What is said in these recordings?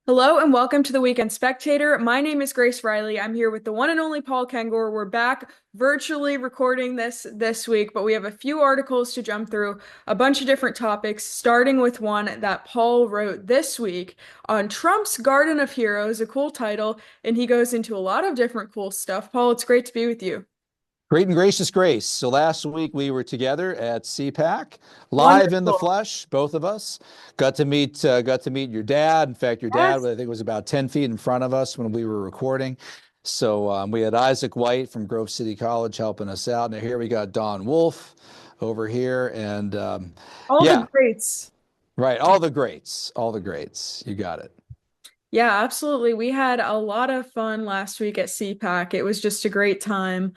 Hello and welcome to the Weekend Spectator. My name is Grace Reilly. I'm here with the one and only Paul Kengor. We're back virtually recording this week, but we have a few articles to jump through, a bunch of different topics, starting with one that Paul wrote this week on Trump's Garden of Heroes, a cool title, and he goes into a lot of different cool stuff. Paul, it's great to be with you. Great and gracious Grace. So last week we were together at CPAC, live in the Wonderful. flesh, both of us. Got to meet your dad. In fact, your dad, Yes. I think, was about 10 feet in front of us when we were recording. So we had Isaac White from Grove City College helping us out. Now here we got Don Wolf over here, and All the yeah, greats. right, all the greats, all the greats. You got it. Yeah, absolutely. We had a lot of fun last week at CPAC. It was just a great time.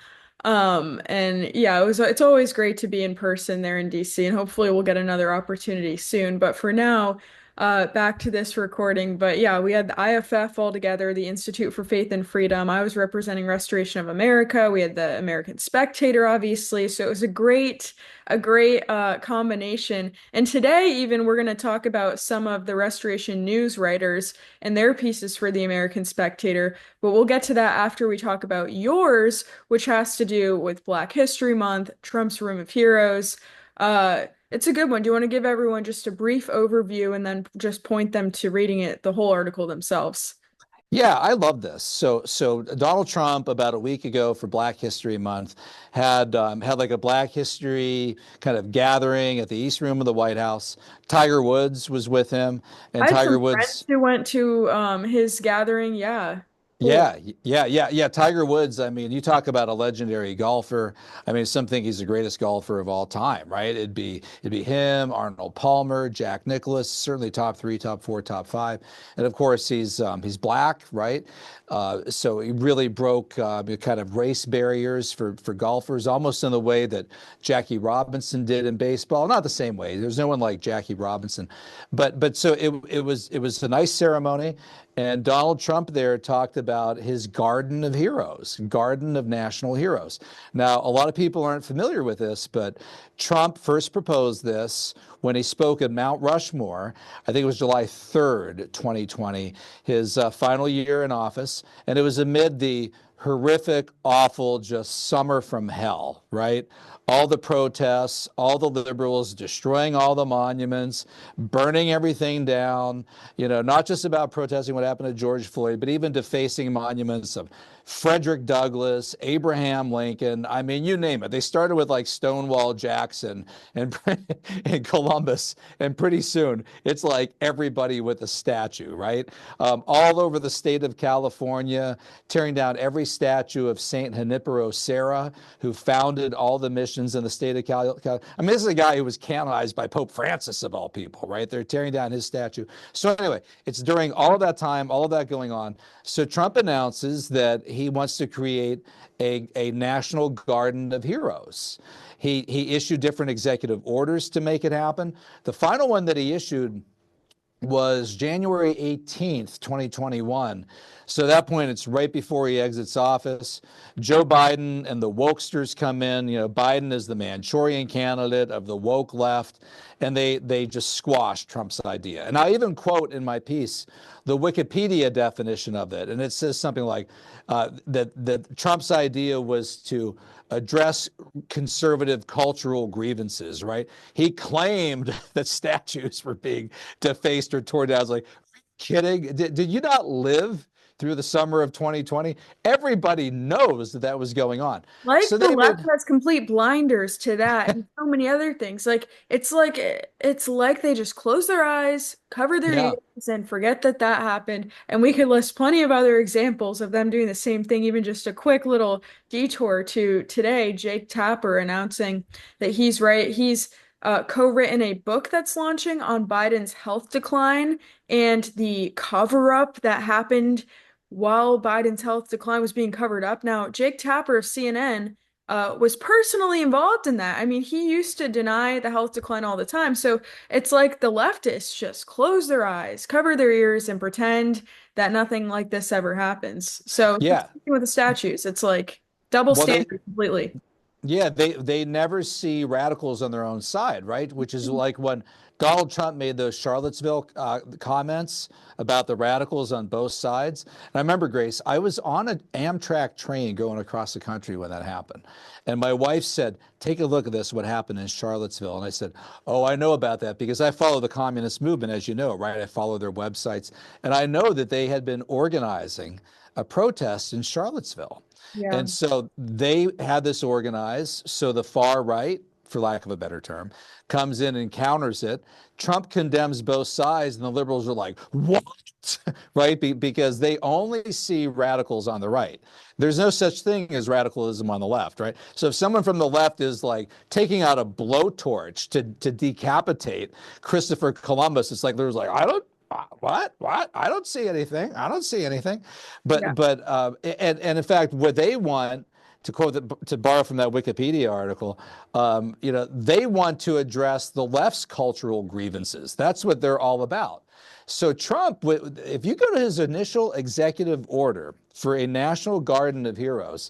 And yeah, it's always great to be in person there in DC, and hopefully we'll get another opportunity soon. But for now, back to this recording. But yeah, we had the IFF all together, the Institute for Faith and Freedom. I was representing Restoration of America. We had the American Spectator, obviously. So it was a great combination. And today, even we're going to talk about some of the Restoration News writers and their pieces for the American Spectator. But we'll get to that after we talk about yours, which has to do with Black History Month, Trump's Room of Heroes. It's a good one. Do you want to give everyone just a brief overview and then just point them to reading it, the whole article themselves? Yeah, I love this. So Donald Trump about a week ago for Black History Month had like a Black History kind of gathering at the East Room of the White House. Tiger Woods was with him, and I had Tiger some friends Woods. who went to his gathering. Yeah, cool. Yeah. Tiger Woods, I mean, you talk about a legendary golfer. I mean, some think he's the greatest golfer of all time, right? It'd be him, Arnold Palmer, Jack Nicklaus, certainly top three, top four, top five. And of course, he's black, right? So he really broke the kind of race barriers for golfers, almost in the way that Jackie Robinson did in baseball. Not the same way. There's no one like Jackie Robinson, but so it was a nice ceremony. And Donald Trump there talked about his garden of heroes, garden of national heroes. Now, a lot of people aren't familiar with this, but Trump first proposed this when he spoke at Mount Rushmore. I think it was July 3rd, 2020, his final year in office. And it was amid the horrific, awful, just summer from hell, right? All the protests, all the liberals destroying all the monuments, burning everything down, not just about protesting what happened to George Floyd, but even defacing monuments of Frederick Douglass, Abraham Lincoln. I mean, you name it. They started with like Stonewall Jackson and, and Columbus, and pretty soon it's like everybody with a statue, right? All over the state of California, tearing down every statue of Saint Junipero Serra, who founded all the missions in the state of California. I mean, this is a guy who was canonized by Pope Francis, of all people, right? They're tearing down his statue. So anyway, it's during all of that time, all of that going on. So Trump announces that he wants to create a national garden of heroes. He issued different executive orders to make it happen. The final one that he issued was January 18th, 2021. So at that point, it's right before he exits office. Joe Biden and the wokesters come in. Biden is the Manchurian candidate of the woke left, and they just squash Trump's idea. And I even quote in my piece the Wikipedia definition of it, and it says something like that Trump's idea was to address conservative cultural grievances, right? He claimed that statues were being defaced or torn down. I was like, kidding? Did you not live through the summer of 2020? Everybody knows that that was going on. Like So the they left made, has complete blinders to that and so many other things. Like it's like they just close their eyes, cover their yeah, ears, and forget that that happened. And we could list plenty of other examples of them doing the same thing. Even just a quick little detour to today, Jake Tapper announcing that he's co-written a book that's launching on Biden's health decline and the cover-up that happened while Biden's health decline was being covered up. Now, Jake Tapper of CNN was personally involved in that. I mean, he used to deny the health decline all the time. So it's like the leftists just close their eyes, cover their ears, and pretend that nothing like this ever happens. So yeah. with the statues, it's like double Well, they standard completely. Yeah, they never see radicals on their own side, right? Which is like when Donald Trump made those Charlottesville comments about the radicals on both sides. And I remember, Grace, I was on an Amtrak train going across the country when that happened. And my wife said, take a look at this, what happened in Charlottesville. And I said, oh, I know about that because I follow the communist movement, as you know, right? I follow their websites. And I know that they had been organizing a protest in Charlottesville. Yeah. And so they had this organized. So the far right, for lack of a better term, comes in and counters it. Trump condemns both sides, and the liberals are like, what? Right? Because they only see radicals on the right. There's no such thing as radicalism on the left, right? So if someone from the left is like taking out a blowtorch to decapitate Christopher Columbus, it's like there's like, I don't, what? I don't see anything. I don't see anything. And in fact, what they want, to quote to borrow from that Wikipedia article, they want to address the left's cultural grievances. That's what they're all about. So Trump, if you go to his initial executive order for a National Garden of Heroes,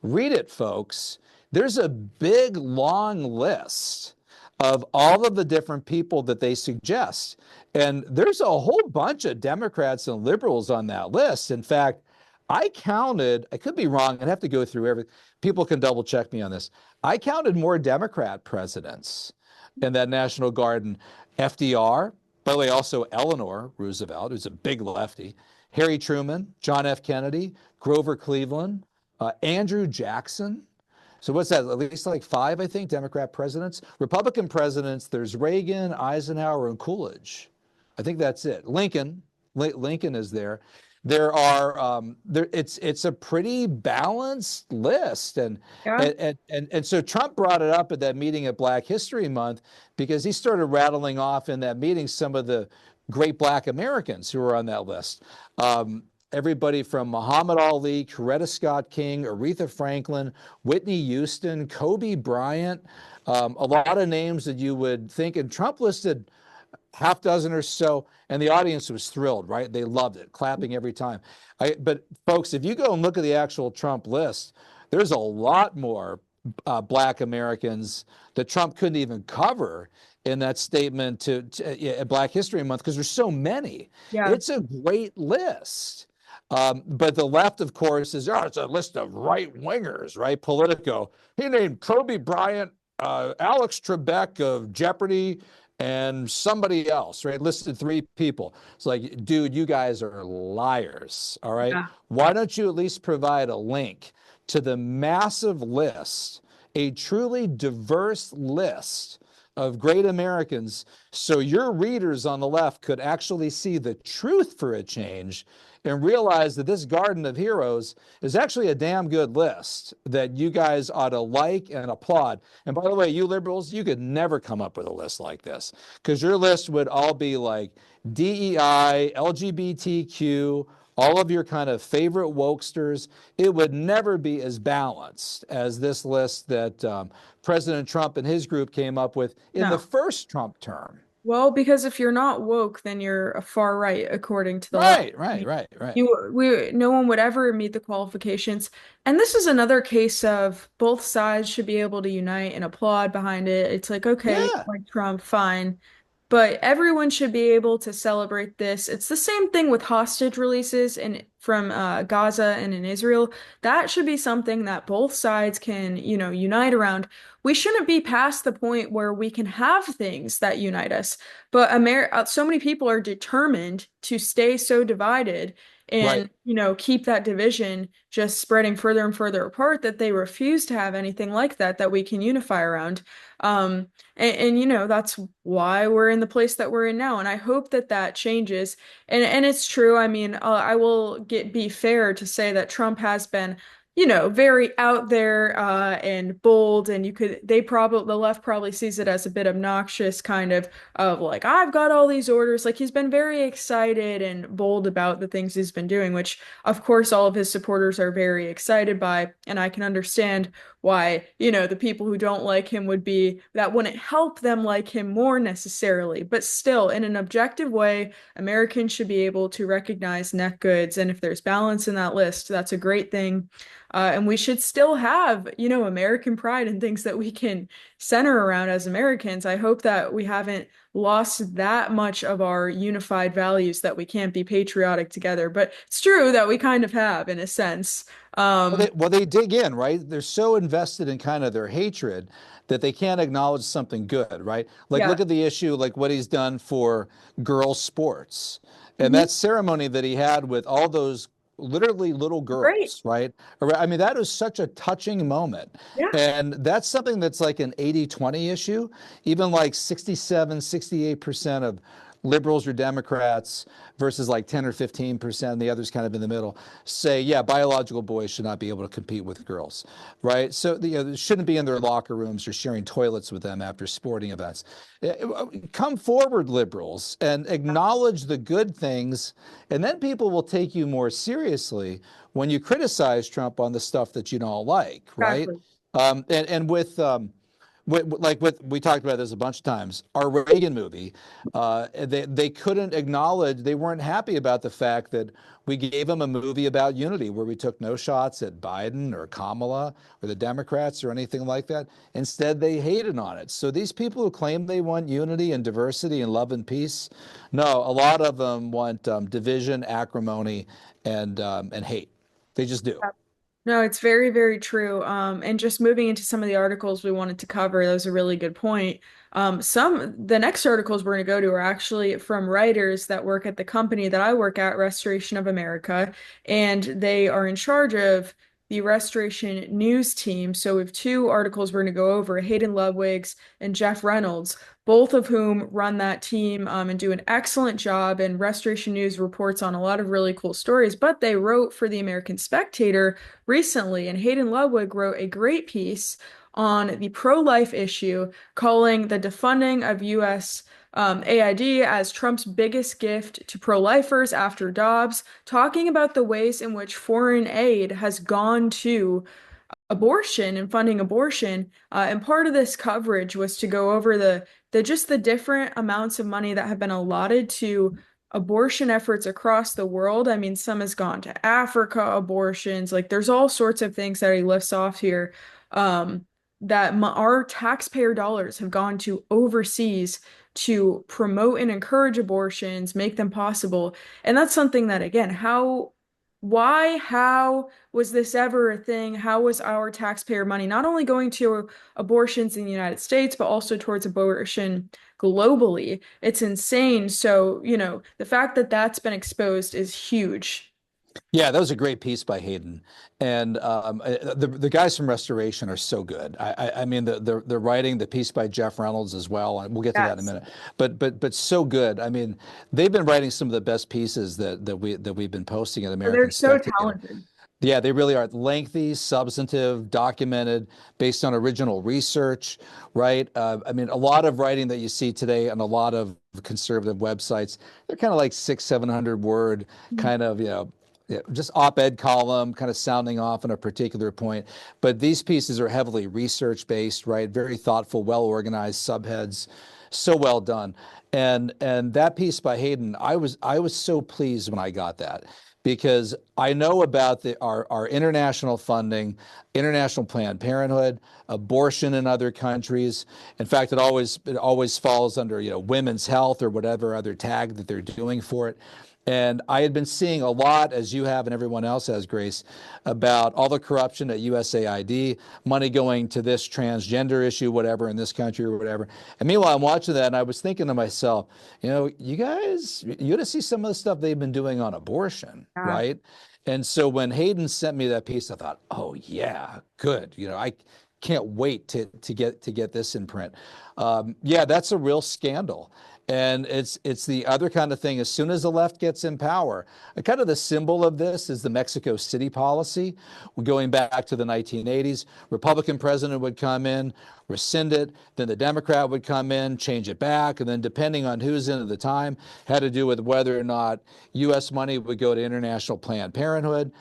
read it, folks. There's a big, long list of all of the different people that they suggest. And there's a whole bunch of Democrats and liberals on that list. In fact, I counted, I could be wrong, I'd have to go through everything. People can double check me on this. I counted more Democrat presidents in that National Garden. FDR, by the way, also Eleanor Roosevelt, who's a big lefty, Harry Truman, John F. Kennedy, Grover Cleveland, Andrew Jackson. So what's that? At least like 5, I think, Democrat presidents. Republican presidents, there's Reagan, Eisenhower, and Coolidge. I think that's it. Lincoln is there. It's a pretty balanced list. Yeah. And so Trump brought it up at that meeting at Black History Month because he started rattling off in that meeting some of the great Black Americans who were on that list. Everybody from Muhammad Ali, Coretta Scott King, Aretha Franklin, Whitney Houston, Kobe Bryant, a lot of names that you would think, and Trump listed half dozen or so, and the audience was thrilled, right? They loved it, clapping every time. But folks, if you go and look at the actual Trump list, there's a lot more Black Americans that Trump couldn't even cover in that statement at Black History Month because there's so many. Yeah. It's a great list. But the left, of course, is, it's a list of right wingers, right? Politico. He named Kobe Bryant, Alex Trebek of Jeopardy, and somebody else, right? Listed 3 people. It's like, dude, you guys are liars, all right? Yeah. Why don't you at least provide a link to the massive list, a truly diverse list of great Americans, so your readers on the left could actually see the truth for a change and realize that this Garden of Heroes is actually a damn good list that you guys ought to like and applaud. And by the way, you liberals, you could never come up with a list like this because your list would all be like DEI, LGBTQ, all of your kind of favorite wokesters. It would never be as balanced as this list that President Trump and his group came up with in the No. first Trump term. Well, because if you're not woke, then you're a far right, according to the left. Right. No one would ever meet the qualifications. And this is another case of both sides should be able to unite and applaud behind it. It's like, okay, Yeah, like Trump, fine. But everyone should be able to celebrate this. It's the same thing with hostage releases from Gaza and in Israel. That should be something that both sides can, unite around. We shouldn't be past the point where we can have things that unite us. But so many people are determined to stay so divided right. and, keep that division just spreading further and further apart that they refuse to have anything like that we can unify around. That's why we're in the place that we're in now. And I hope that that changes. And it's true. I mean, I will be fair to say that Trump has been, very out there and bold. And the left probably sees it as a bit obnoxious, kind of like, I've got all these orders. Like he's been very excited and bold about the things he's been doing, which of course all of his supporters are very excited by. And I can understand why, the people who don't like him that wouldn't help them like him more necessarily. But still, in an objective way, Americans should be able to recognize net goods. And if there's balance in that list, that's a great thing. And we should still have, American pride and things that we can center around as Americans. I hope that we haven't lost that much of our unified values that we can't be patriotic together. But it's true that we kind of have in a sense. Um, Well, they dig in, right? They're so invested in kind of their hatred that they can't acknowledge something good, right? Like, yeah. look at the issue, like what he's done for girls' sports. And Mhm. that ceremony that he had with all those literally little Great. girls, right? I mean, that was such a touching moment. Yeah. And that's something that's like an 80-20 issue. Even like 67, 68% of liberals or Democrats versus like 10 or 15%, and the others kind of in the middle, say, yeah, biological boys should not be able to compete with girls, right? So, they shouldn't be in their locker rooms or sharing toilets with them after sporting events. Come forward, liberals, and acknowledge the good things, and then people will take you more seriously when you criticize Trump on the stuff that you don't like, right? Exactly. And with we talked about this a bunch of times. Our Reagan movie, they couldn't acknowledge, they weren't happy about the fact that we gave them a movie about unity where we took no shots at Biden or Kamala or the Democrats or anything like that. Instead, they hated on it. So these people who claim they want unity and diversity and love and peace, no, a lot of them want division, acrimony, and hate. They just do. No, it's very, very true. And just moving into some of the articles we wanted to cover, that was a really good point. The next articles we're going to go to are actually from writers that work at the company that I work at, Restoration of America, and they are in charge of the Restoration News team. So we have two articles we're going to go over, Hayden Ludwig's and Jeff Reynolds, both of whom run that team and do an excellent job. And Restoration News reports on a lot of really cool stories, but they wrote for the American Spectator recently, and Hayden Ludwig wrote a great piece on the pro-life issue, calling the defunding of U.S. AID as Trump's biggest gift to pro-lifers after Dobbs, talking about the ways in which foreign aid has gone to abortion and funding abortion. And part of this coverage was to go over the different amounts of money that have been allotted to abortion efforts across the world. I mean, some has gone to Africa abortions. Like there's all sorts of things that he lifts off here. Um, that our taxpayer dollars have gone to overseas to promote and encourage abortions, make them possible. And that's something that, again, how was this ever a thing? How was our taxpayer money not only going to abortions in the United States, but also towards abortion globally? It's insane. So, the fact that that's been exposed is huge. Yeah, that was a great piece by Hayden, and the guys from Restoration are so good. I mean the writing, the piece by Jeff Reynolds as well, and we'll get to that in a Yes. minute. But so good. I mean, they've been writing some of the best pieces that we've been posting at They're American so Spectator. talented. Yeah, they really are lengthy, substantive, documented, based on original research, right? I mean, a lot of writing that you see today on a lot of conservative websites, they're kind of like 600, 700 word kind of, yeah, just op-ed column, kind of sounding off on a particular point. But these pieces are heavily research-based, right? Very thoughtful, well-organized subheads, so well done. And that piece by Hayden, I was so pleased when I got that because I know about our international funding, international Planned Parenthood, abortion in other countries. In fact, it always falls under women's health or whatever other tag that they're doing for it. And I had been seeing a lot, as you have and everyone else has, Grace, about all the corruption at USAID, money going to this transgender issue, whatever, in this country or whatever. And meanwhile, I'm watching that and I was thinking to myself, you guys, you got to see some of the stuff they've been doing on abortion, Yeah. right? And so when Hayden sent me that piece, I thought, oh yeah, good. I can't wait to get this in print. Yeah, that's a real scandal. And it's the other kind of thing. As soon as the left gets in power, kind of the symbol of this is the Mexico City policy. Going back to the 1980s, Republican president would come in, rescind it, then the Democrat would come in, change it back, and then depending on who's in at the time, had to do with whether or not U.S. money would go to international Planned Parenthood.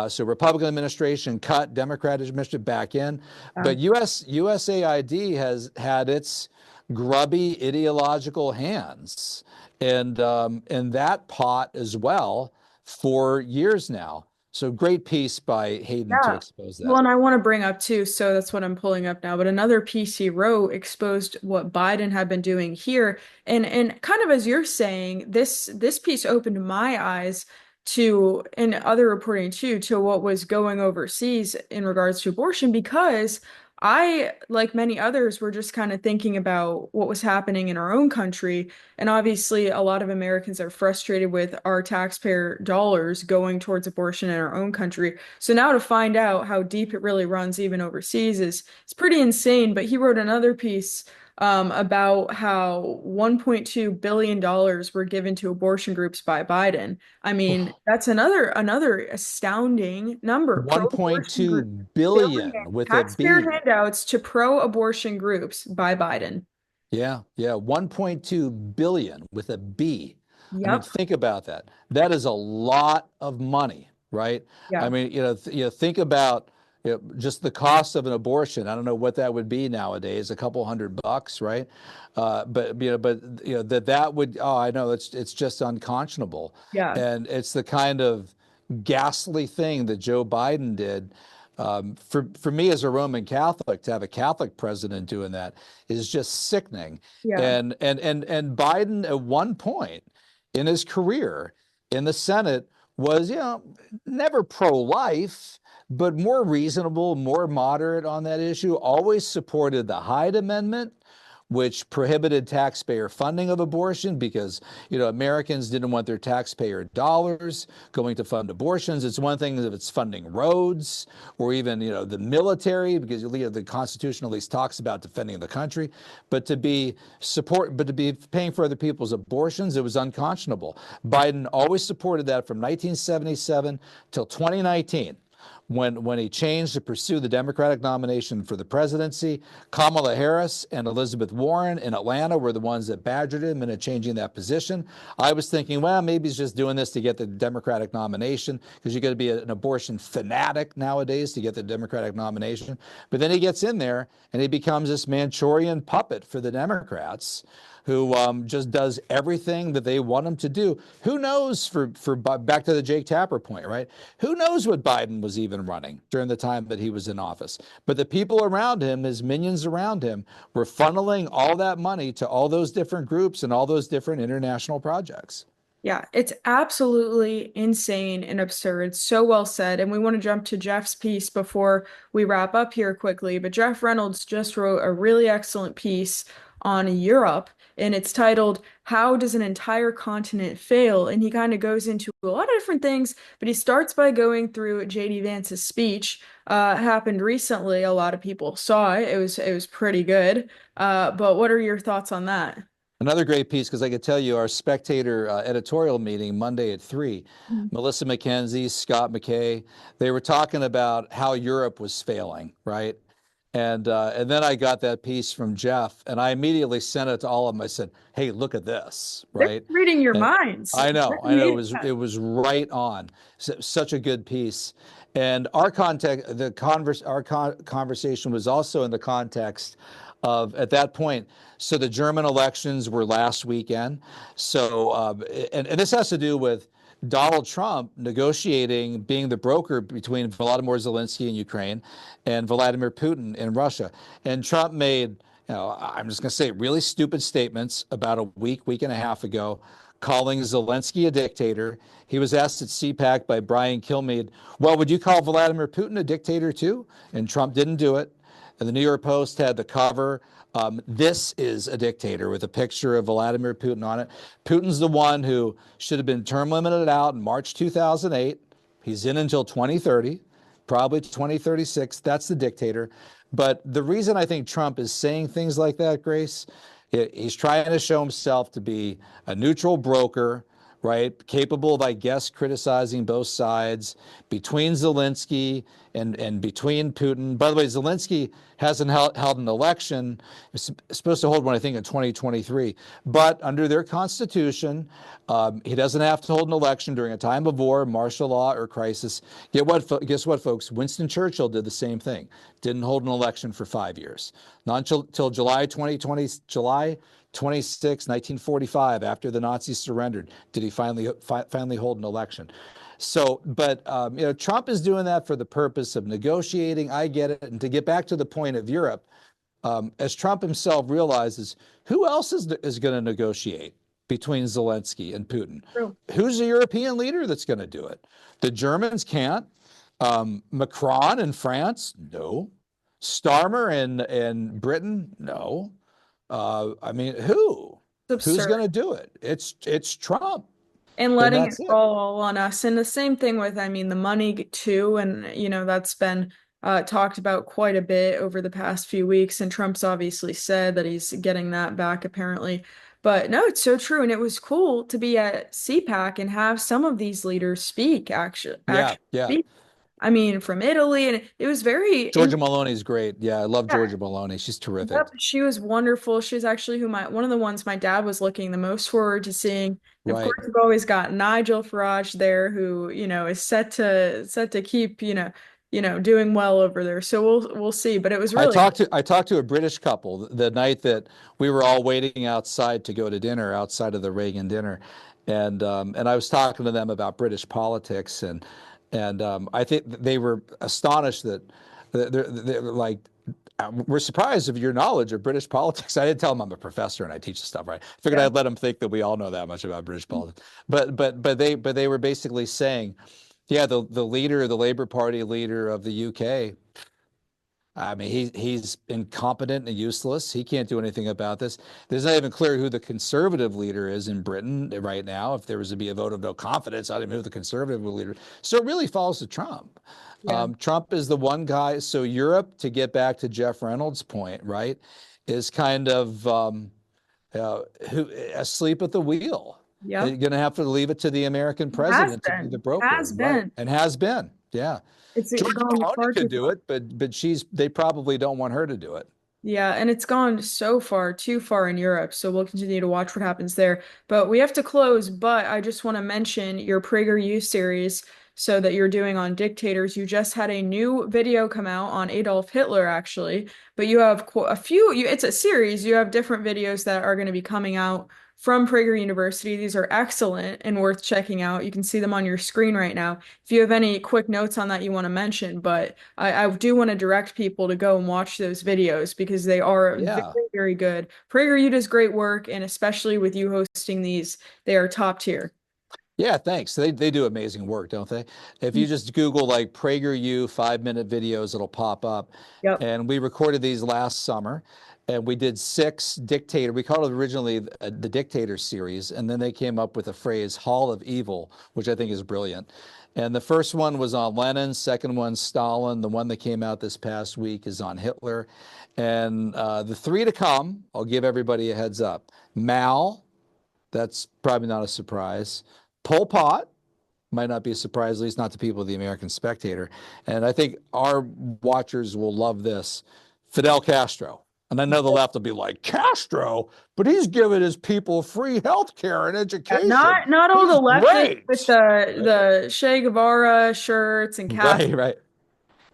So Republican administration cut, Democrat administration back in, Yeah. but USAID has had its grubby ideological hands and in that pot as well for years now. So great piece by Hayden to Yeah. expose Well, that. and I want to bring up too, so that's what I'm pulling up now, but another piece he wrote exposed what Biden had been doing here. And kind of as you're saying, this piece opened my eyes to, and other reporting too, to what was going overseas in regards to abortion, because I, like many others, were just kind of thinking about what was happening in our own country. And obviously, a lot of Americans are frustrated with our taxpayer dollars going towards abortion in our own country. So now to find out how deep it really runs even overseas is it's pretty insane. But he wrote another piece about how $1.2 billion were given to abortion groups by Biden. I mean, that's another astounding number. Pro-abortion 1.2 group billion billion with a taxpayer B. handouts to pro-abortion groups by Biden. Yeah, yeah, 1.2 billion with a B. I mean, Yep. think about that. That is a lot of money, right? I Yeah. mean, think about just the cost of an abortion. I don't know what that would be nowadays, a couple $100, right? But that would, oh, I know it's just unconscionable. Yeah. And it's the kind of ghastly thing that Joe Biden did. For me as a Roman Catholic, to have a Catholic president doing that is just sickening. Yeah. And Biden at one point in his career in the Senate was, never pro-life, but more reasonable, more moderate on that issue. Always supported the Hyde Amendment, which prohibited taxpayer funding of abortion because, Americans didn't want their taxpayer dollars going to fund abortions. It's one thing if it's funding roads or even, the military, because the Constitution at least talks about defending the country, but to be paying for other people's abortions, it was unconscionable. Biden always supported that from 1977 till 2019 when he changed to pursue the Democratic nomination for the presidency. Kamala Harris and Elizabeth Warren in Atlanta were the ones that badgered him into changing that position. I was thinking, well, maybe he's just doing this to get the Democratic nomination because you got to be an abortion fanatic nowadays to get the Democratic nomination. But then he gets in there and he becomes this Manchurian puppet for the Democrats who just does everything that they want him to do. Who knows, back to the Jake Tapper point, right? Who knows what Biden was even running during the time that he was in office? But the people around him, his minions around him, were funneling all that money to all those different groups and all those different international projects. Yeah, it's absolutely insane and absurd. So well said. And we want to jump to Jeff's piece before we wrap up here quickly. But Jeff Reynolds just wrote a really excellent piece on Europe, and it's titled, How Does an Entire Continent Fail? And he kind of goes into a lot of different things, but he starts by going through JD Vance's speech. Happened recently. A lot of people saw it. It was pretty good. But what are your thoughts on that? Another great piece, because I could tell you our Spectator editorial meeting Monday at 3, Melissa McKenzie, Scott McKay, they were talking about how Europe was failing, right? And then I got that piece from Jeff, and I immediately sent it to all of them. I said, "Hey, look at this, They're right?" reading your And minds. I know, it was right on. Such a good piece. And our context, our conversation was also in the context of at that point. So the German elections were last weekend. So and this has to do with Donald Trump negotiating, being the broker between Volodymyr Zelensky in Ukraine and Vladimir Putin in Russia. And Trump made, I'm just going to say, really stupid statements about a week and a half ago, calling Zelensky a dictator. He was asked at CPAC by Brian Kilmeade, well, would you call Vladimir Putin a dictator too? And Trump didn't do it. And the New York Post had the cover. This is a dictator with a picture of Vladimir Putin on it. Putin's the one who should have been term limited out in March 2008. He's in until 2030, probably 2036. That's the dictator. But the reason I think Trump is saying things like that, Grace, he's trying to show himself to be a neutral broker, right? Capable of, I guess, criticizing both sides between Zelensky and between Putin. By the way, Zelensky hasn't held an election. It's supposed to hold one, I think, in 2023. But under their constitution, he doesn't have to hold an election during a time of war, martial law, or crisis. Guess what, folks? Winston Churchill did the same thing. Didn't hold an election for 5 years. Not until July 26, 1945, after the Nazis surrendered, did he finally hold an election. So, but Trump is doing that for the purpose of negotiating. I get it. And to get back to the point of Europe, as Trump himself realizes, who else is going to negotiate between Zelensky and Putin? True. Who's the European leader that's going to do it? The Germans can't. Macron in France, no. Starmer in Britain, no. I mean, who? It's Who's absurd. going to do it? It's Trump, And and letting it that's it. fall all on us. And the same thing with, I mean, the money too. And, that's been talked about quite a bit over the past few weeks. And Trump's obviously said that he's getting that back, apparently. But no, it's so true. And it was cool to be at CPAC and have some of these leaders speak, Yeah, actually yeah. speak. I mean, from Italy. And it was very Georgia Maloney's great. Yeah, I love yeah. Georgia Maloney. She's terrific. Yep, she was wonderful. She was actually one of the ones my dad was looking the most forward to seeing. And of course, Right. we've always got Nigel Farage there, who is set to keep doing well over there. So we'll see. But it was really I talked to a British couple the night that we were all waiting outside to go to dinner outside of the Reagan dinner, and I was talking to them about British politics, and I think they were astonished that they're like, we're surprised of your knowledge of British politics. I didn't tell them I'm a professor and I teach the stuff, right? I figured yeah, I'd let them think that we all know that much about British politics. But they were basically saying, yeah, the leader, the Labour Party leader of the UK, I mean, he's incompetent and useless. He can't do anything about this. There's not even clear who the conservative leader is in Britain right now. If there was to be a vote of no confidence, I don't even know who the conservative leader. So it really falls to Trump. yeah, Trump is the one guy. So Europe, to get back to Jeff Reynolds' point, right, is kind of who asleep at the wheel. You're yep. going to have to leave it to the American Has president to be the been, broker, has right? been. And has been, yeah. It's Georgia gone Maloney far could too do far. it, but they probably don't want her to do it. Yeah, and it's gone so far, too far in Europe. So we'll continue to watch what happens there. But we have to close. But I just want to mention your PragerU series so that you're doing on dictators. You just had a new video come out on Adolf Hitler, actually. But you have a few, it's a series. You have different videos that are going to be coming out from Prager University. These are excellent and worth checking out. You can see them on your screen right now. If you have any quick notes on that you want to mention, but I do want to direct people to go and watch those videos because they are very, Yeah. very good. PragerU does great work, and especially with you hosting these, they are top tier. Yeah, thanks. They do amazing work, don't they? If you just Google like PragerU 5-minute videos, it'll pop up. Yep. And we recorded these last summer, and we did 6 dictator. We called it originally the Dictator series, and then they came up with the phrase Hall of Evil, which I think is brilliant. And the first one was on Lenin, second one Stalin. The one that came out this past week is on Hitler. And the 3 to come, I'll give everybody a heads up. Mao, that's probably not a surprise. Pol Pot might not be a surprise, at least not to people of the American Spectator. And I think our watchers will love this. Fidel Castro. And I know the left will be like, Castro, but he's giving his people free health care and Yeah, education. not all He's the leftists with great. the Che Guevara shirts and cast. Right, right.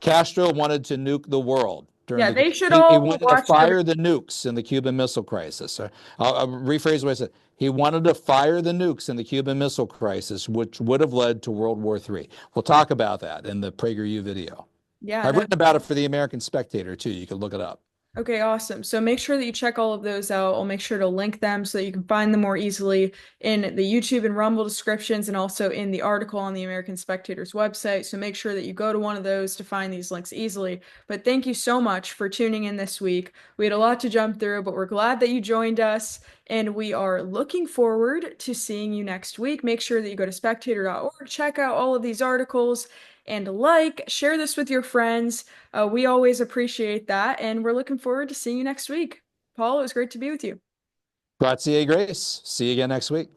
Castro wanted to nuke the world during Yeah, the they should he all wanted to watch the. fire the nukes in the Cuban Missile Crisis. I'll rephrase what I said. He wanted to fire the nukes in the Cuban Missile Crisis, which would have led to World War III. We'll talk about that in the PragerU video. Yeah, I've no. written about it for the American Spectator too. You can look it up. Okay, awesome. So make sure that you check all of those out. I'll make sure to link them so that you can find them more easily in the YouTube and Rumble descriptions and also in the article on the American Spectator's website. So make sure that you go to one of those to find these links easily. But thank you so much for tuning in this week. We had a lot to jump through, but we're glad that you joined us and we are looking forward to seeing you next week. Make sure that you go to spectator.org, check out all of these articles and share this with your friends. We always appreciate that, and we're looking forward to seeing you next week. Paul, it was great to be with you. Grazie, Grace. See you again next week.